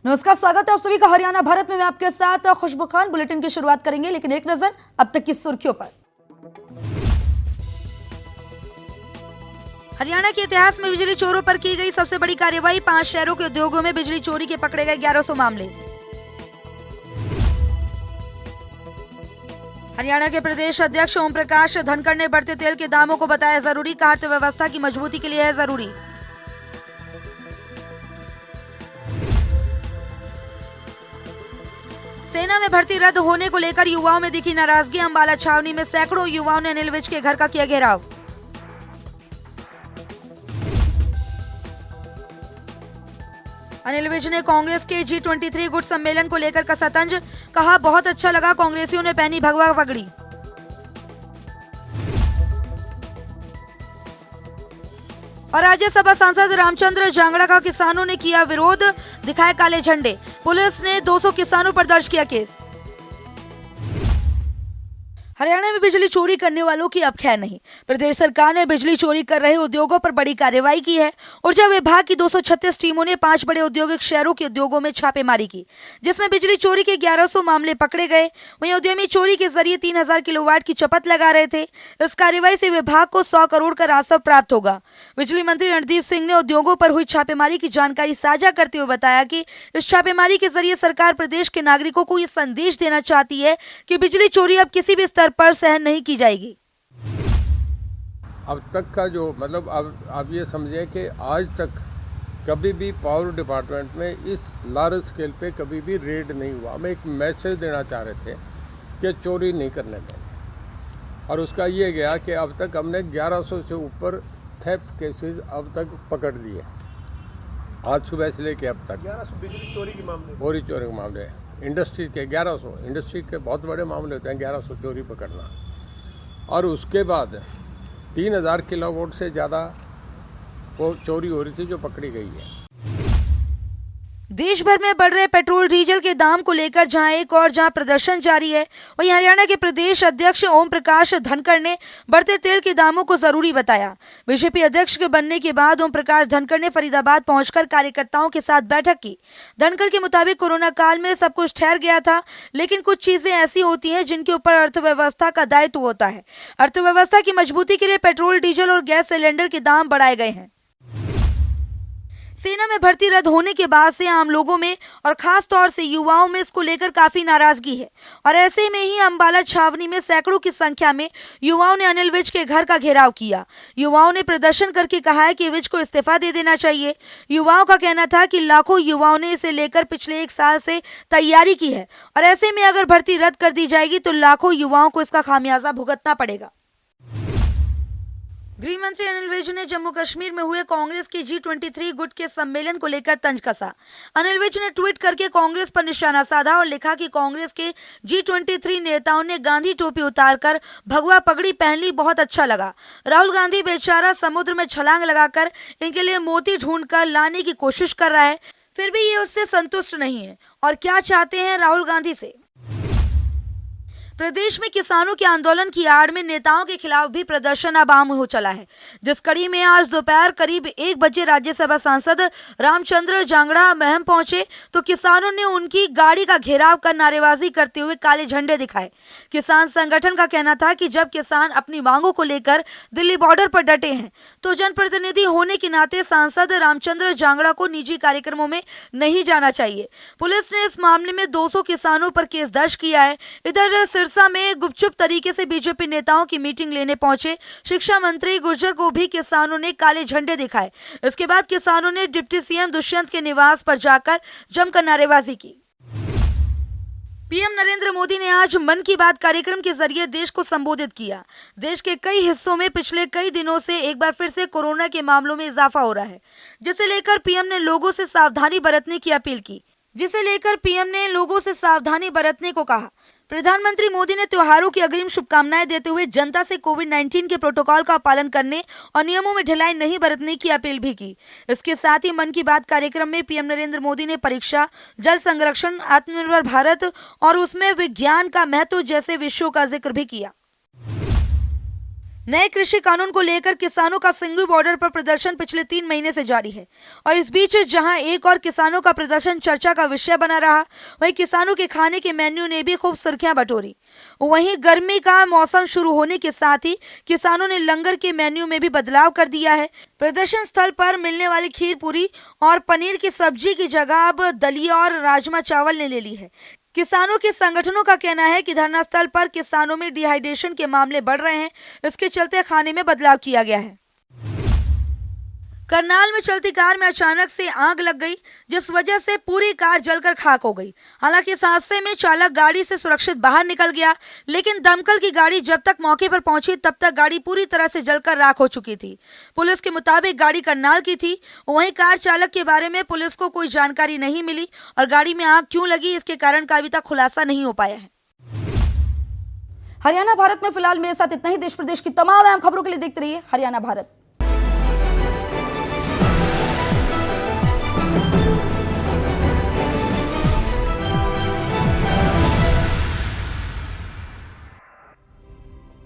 नमस्कार, स्वागत है आप सभी का हरियाणा भारत में। मैं आपके साथ खुशबू खान। बुलेटिन की शुरुआत करेंगे, लेकिन एक नजर अब तक की सुर्खियों पर। हरियाणा के इतिहास में बिजली चोरों पर की गई सबसे बड़ी कार्रवाई। 5 शहरों के उद्योगों में बिजली चोरी के पकड़े गए 1100 मामले। हरियाणा के प्रदेश अध्यक्ष ओम प्रकाश धनखड़ ने बढ़ते तेल के दामों को बताया जरूरी। कहा अर्थव्यवस्था की मजबूती के लिए है जरूरी। सेना में भर्ती रद्द होने को लेकर युवाओं में दिखी नाराजगी। अंबाला छावनी में सैकड़ों युवाओं ने अनिल विज के घर का किया घेराव। अनिल विज ने कांग्रेस के G23 गुट सम्मेलन को लेकर कसा तंज। कहा बहुत अच्छा लगा, कांग्रेसियों ने पहनी भगवा पगड़ी। और राज्यसभा सांसद रामचंद्र जांगड़ा का किसानों ने किया विरोध, दिखाए काले झंडे। पुलिस ने 200 किसानों पर दर्ज किया केस। हरियाणा में बिजली चोरी करने वालों की अब खैर नहीं। प्रदेश सरकार ने बिजली चोरी कर रहे उद्योगों पर बड़ी कार्रवाई की है। ऊर्जा विभाग की 236 टीमों ने 5 बड़े औद्योगिक शहरों के उद्योगों में छापेमारी की, जिसमें बिजली चोरी के 1100 मामले पकड़े गए। वहीं उद्यमी चोरी के जरिए 3000 किलोवाट की चपत लगा रहे थे। इस कार्रवाई से विभाग को 100 करोड़ का राजस्व प्राप्त होगा। बिजली मंत्री रणदीप सिंह ने उद्योगों पर हुई छापेमारी की जानकारी साझा करते हुए बताया कि इस छापेमारी के जरिए सरकार प्रदेश के नागरिकों को ये संदेश देना चाहती है कि बिजली चोरी अब किसी भी स्तर पर सहन नहीं की जाएगी। अब तक का जो मतलब अब आप ये समझें कि आज तक कभी भी पावर डिपार्टमेंट में इस लार्ज स्केल पे कभी भी रेड नहीं हुआ। हम एक मैसेज देना चाह रहे थे कि चोरी नहीं करने दें, और उसका ये गया कि अब तक हमने 1100 से ऊपर थेफ्ट केसेस अब तक पकड़ लिए। आज सुबह से लेके अब तक 1100 बिजली चोरी के मामले, चोरी के मामले, इंडस्ट्री के 1100, इंडस्ट्री के बहुत बड़े मामले होते हैं 1100 चोरी पकड़ना। और उसके बाद 3000 किलोवाट से ज़्यादा वो चोरी हो रही थी जो पकड़ी गई है। देश भर में बढ़ रहे पेट्रोल डीजल के दाम को लेकर जहां प्रदर्शन जारी है, वहीं हरियाणा के प्रदेश अध्यक्ष ओम प्रकाश धनखड़ ने बढ़ते तेल के दामों को जरूरी बताया। बीजेपी अध्यक्ष के बनने के बाद ओम प्रकाश धनखड़ ने फरीदाबाद पहुंचकर कार्यकर्ताओं के साथ बैठक की। धनखड़ के मुताबिक कोरोना काल में सब कुछ ठहर गया था, लेकिन कुछ चीजें ऐसी होती हैं जिनके ऊपर अर्थव्यवस्था का दायित्व होता है। अर्थव्यवस्था की मजबूती के लिए पेट्रोल, डीजल और गैस सिलेंडर के दाम बढ़ाए गए हैं। सेना में भर्ती रद्द होने के बाद से आम लोगों में और खास तौर से युवाओं में इसको लेकर काफी नाराजगी है, और ऐसे में ही अंबाला छावनी में सैकड़ों की संख्या में युवाओं ने अनिल विज के घर का घेराव किया। युवाओं ने प्रदर्शन करके कहा है कि विज को इस्तीफा दे देना चाहिए। युवाओं का कहना था कि लाखों युवाओं ने इसे लेकर पिछले 1 साल से तैयारी की है, और ऐसे में अगर भर्ती रद्द कर दी जाएगी तो लाखों युवाओं को इसका खामियाजा भुगतना पड़ेगा। गृह मंत्री अनिल विज ने जम्मू कश्मीर में हुए कांग्रेस के G23 गुट के सम्मेलन को लेकर तंज कसा। अनिल विज ने ट्वीट करके कांग्रेस पर निशाना साधा और लिखा कि कांग्रेस के G23 नेताओं ने गांधी टोपी उतारकर भगवा पगड़ी पहन ली, बहुत अच्छा लगा। राहुल गांधी बेचारा समुद्र में छलांग लगाकर इनके लिए मोती ढूंढकर लाने की कोशिश कर रहा है, फिर भी ये उससे संतुष्ट नहीं है और क्या चाहते हैं राहुल गांधी से। प्रदेश में किसानों के आंदोलन की आड़ में नेताओं के खिलाफ भी प्रदर्शन अब आम हो चला है, जिस कड़ी में आज दोपहर करीब 1 बजे राज्यसभा सांसद रामचंद्र जांगड़ा महम पहुंचे तो किसानों ने उनकी गाड़ी का घेराव कर नारेबाजी करते हुए काले झंडे दिखाए। किसान संगठन का कहना था कि जब किसान अपनी मांगों को लेकर दिल्ली बॉर्डर पर डटे हैं तो जनप्रतिनिधि होने के नाते सांसद रामचंद्र जांगड़ा को निजी कार्यक्रमों में नहीं जाना चाहिए। पुलिस ने इस मामले में 200 किसानों पर केस दर्ज किया है। इधर सिरसा में गुपचुप तरीके से बीजेपी नेताओं की मीटिंग लेने पहुंचे शिक्षा मंत्री गुर्जर को भी किसानों ने काले झंडे दिखाए। इसके बाद किसानों ने डिप्टी सीएम दुष्यंत के निवास पर जाकर जमकर नारेबाजी की। पीएम नरेंद्र मोदी ने आज मन की बात कार्यक्रम के जरिए देश को संबोधित किया। देश के कई हिस्सों में पिछले कई दिनों से एक बार फिर से कोरोना के मामलों में इजाफा हो रहा है, जिसे लेकर पीएम ने लोगों से सावधानी बरतने को कहा। प्रधानमंत्री मोदी ने त्योहारों की अग्रिम शुभकामनाएं देते हुए जनता से कोविड-19 के प्रोटोकॉल का पालन करने और नियमों में ढिलाई नहीं बरतने की अपील भी की। इसके साथ ही मन की बात कार्यक्रम में पीएम नरेंद्र मोदी ने परीक्षा, जल संरक्षण, आत्मनिर्भर भारत और उसमें विज्ञान का महत्व जैसे विषयों का जिक्र भी किया। नए कृषि कानून को लेकर किसानों का सिंगू बॉर्डर पर प्रदर्शन पिछले 3 महीने से जारी है और इस बीच जहां एक और किसानों का प्रदर्शन चर्चा का विषय बना रहा, वहीं किसानों के खाने के मेन्यू ने भी खूब सुर्खियां बटोरी। वहीं गर्मी का मौसम शुरू होने के साथ ही किसानों ने लंगर के मेन्यू में भी बदलाव कर दिया है। प्रदर्शन स्थल पर मिलने वाली खीर पूरी और पनीर की सब्जी की जगह अब दलिया और राजमा चावल ने ले ली है। किसानों के संगठनों का कहना है कि धरना स्थल पर किसानों में डिहाइड्रेशन के मामले बढ़ रहे हैं, इसके चलते खाने में बदलाव किया गया है। करनाल में चलती कार में अचानक से आग लग गई, जिस वजह से पूरी कार जलकर खाक हो गई। हालांकि इस हादसे में चालक गाड़ी से सुरक्षित बाहर निकल गया, लेकिन दमकल की गाड़ी जब तक मौके पर पहुंची तब तक गाड़ी पूरी तरह से जलकर राख हो चुकी थी। पुलिस के मुताबिक गाड़ी करनाल की थी। वहीं कार चालक के बारे में पुलिस को कोई जानकारी नहीं मिली और गाड़ी में आग क्यों लगी, इसके कारण का अभी तक खुलासा नहीं हो पाया है। हरियाणा भारत में फिलहाल मेरे साथ इतना ही। देश प्रदेश की तमाम अहम खबरों के लिए देखते रहिए हरियाणा भारत।